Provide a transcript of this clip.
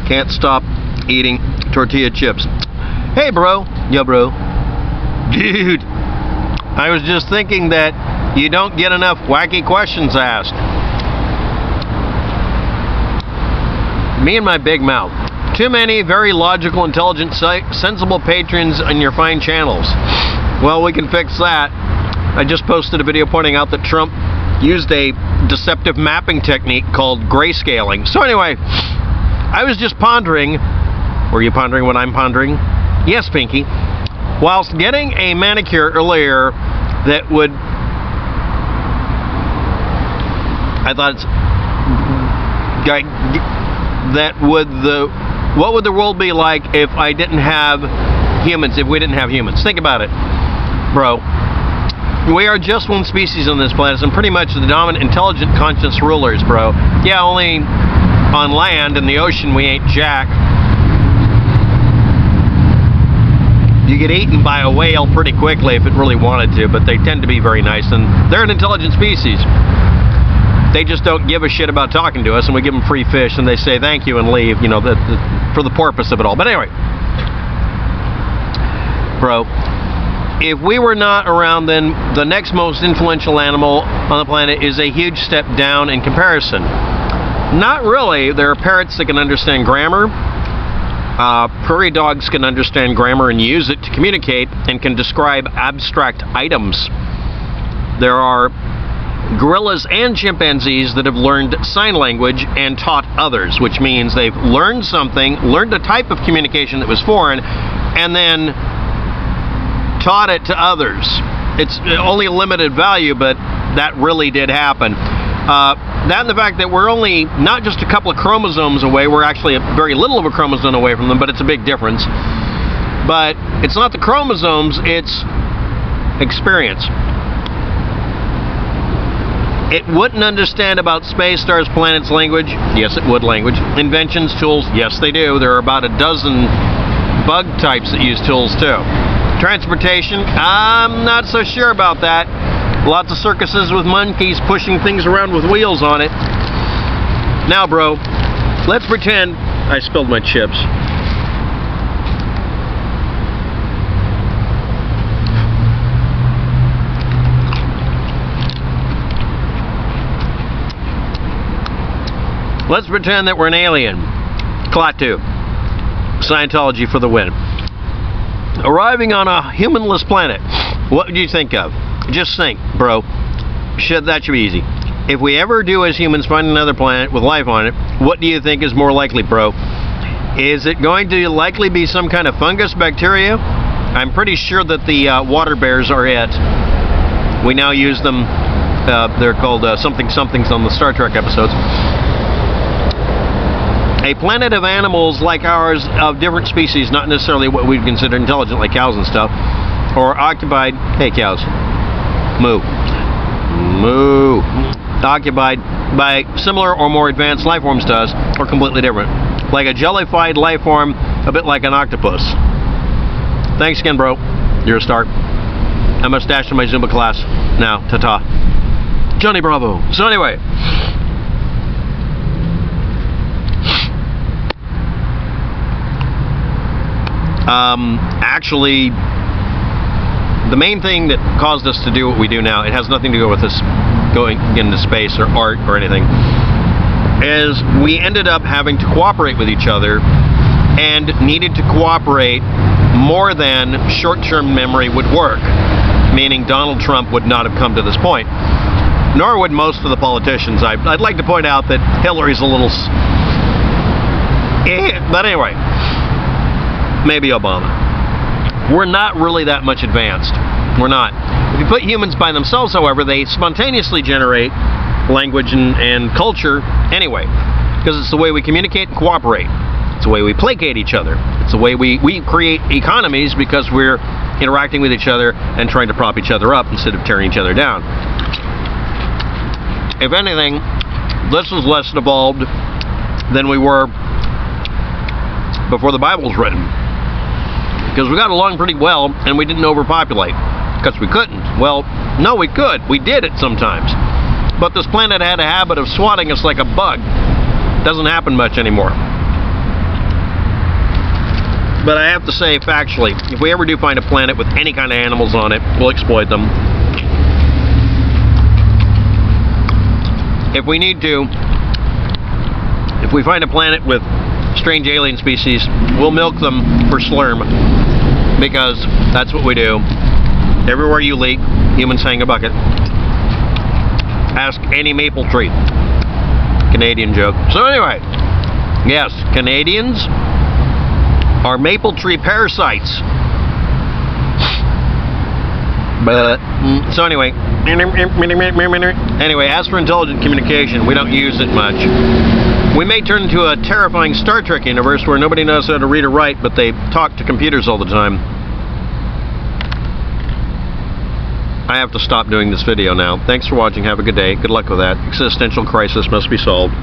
Can't stop eating tortilla chips. Hey, bro. Yeah, bro. Dude, I was just thinking that you don't get enough wacky questions asked. Me and my big mouth. Too many very logical, intelligent, sensible patrons on your fine channels. Well, we can fix that. I just posted a video pointing out that Trump used a deceptive mapping technique called grayscaling. So anyway, I was just pondering. Were you pondering what I'm pondering? Yes, Pinky. Whilst getting a manicure earlier that would... I thought it's... That would the... What would the world be like if I didn't have humans, if we didn't have humans? Think about it, bro. We are just one species on this planet, and pretty much the dominant, intelligent, conscious rulers, bro. Yeah, only on land. In the ocean, we ain't jack. You get eaten by a whale pretty quickly if it really wanted to, but they tend to be very nice, and they're an intelligent species. They just don't give a shit about talking to us, and we give them free fish, and they say thank you and leave, you know, for the purpose of it all. But anyway, bro, if we were not around, then the next most influential animal on the planet is a huge step down in comparison. Not really. There are parrots that can understand grammar. Prairie dogs can understand grammar and use it to communicate and can describe abstract items. There are gorillas and chimpanzees that have learned sign language and taught others, which means they've learned something, learned a type of communication that was foreign, and then taught it to others. It's only a limited value, but that really did happen. That and the fact that we're only not just a couple of chromosomes away, we're actually very little of a chromosome away from them, but it's a big difference. But it's not the chromosomes, it's experience. It wouldn't understand about space, stars, planets, language. Yes, it would. Language. Inventions, tools. Yes, they do. There are about a dozen bug types that use tools, too. Transportation. I'm not so sure about that. Lots of circuses with monkeys pushing things around with wheels on it. Now, bro, let's pretend I spilled my chips. Let's pretend that we're an alien. Klaatu. Scientology for the win. Arriving on a humanless planet. What would you think of? Just think, bro. That should be easy. If we ever do as humans find another planet with life on it, what do you think is more likely, bro? Is it going to likely be some kind of fungus, bacteria? I'm pretty sure that the water bears are it. We now use them. They're called something-somethings on the Star Trek episodes. A planet of animals like ours, of different species, not necessarily what we'd consider intelligent, like cows and stuff, or occupied, hey cows, moo, moo, occupied by similar or more advanced life forms to us, or completely different. Like a jellified life form, a bit like an octopus. Thanks again, bro. You're a star. I must dash to my Zumba class. Now, ta-ta. Johnny Bravo. So anyway, actually, the main thing that caused us to do what we do now, it has nothing to do with us going into space or art or anything, is we ended up having to cooperate with each other and needed to cooperate more than short-term memory would work, meaning Donald Trump would not have come to this point, nor would most of the politicians. I'd like to point out that Hillary's a little... But anyway, maybe Obama. We're not really that much advanced. We're not. If you put humans by themselves, however, they spontaneously generate language and culture anyway, because it's the way we communicate and cooperate. It's the way we placate each other. It's the way we create economies, because we're interacting with each other and trying to prop each other up instead of tearing each other down. If anything, this was less evolved than we were before the Bible was written. Because we got along pretty well, and we didn't overpopulate. Because we couldn't. Well, no, we could. We did it sometimes. But this planet had a habit of swatting us like a bug. Doesn't happen much anymore. But I have to say, factually, if we ever do find a planet with any kind of animals on it, we'll exploit them. If we need to, if we find a planet with strange alien species, we'll milk them for slurm, because that's what we do. Everywhere you leak, humans hang a bucket. Ask any maple tree. Canadian joke. So anyway, yes, Canadians are maple tree parasites. But so anyway, as for intelligent communication, we don't use it much. We may turn into a terrifying Star Trek universe where nobody knows how to read or write, but they talk to computers all the time. I have to stop doing this video now. Thanks for watching. Have a good day. Good luck with that. Existential crisis must be solved.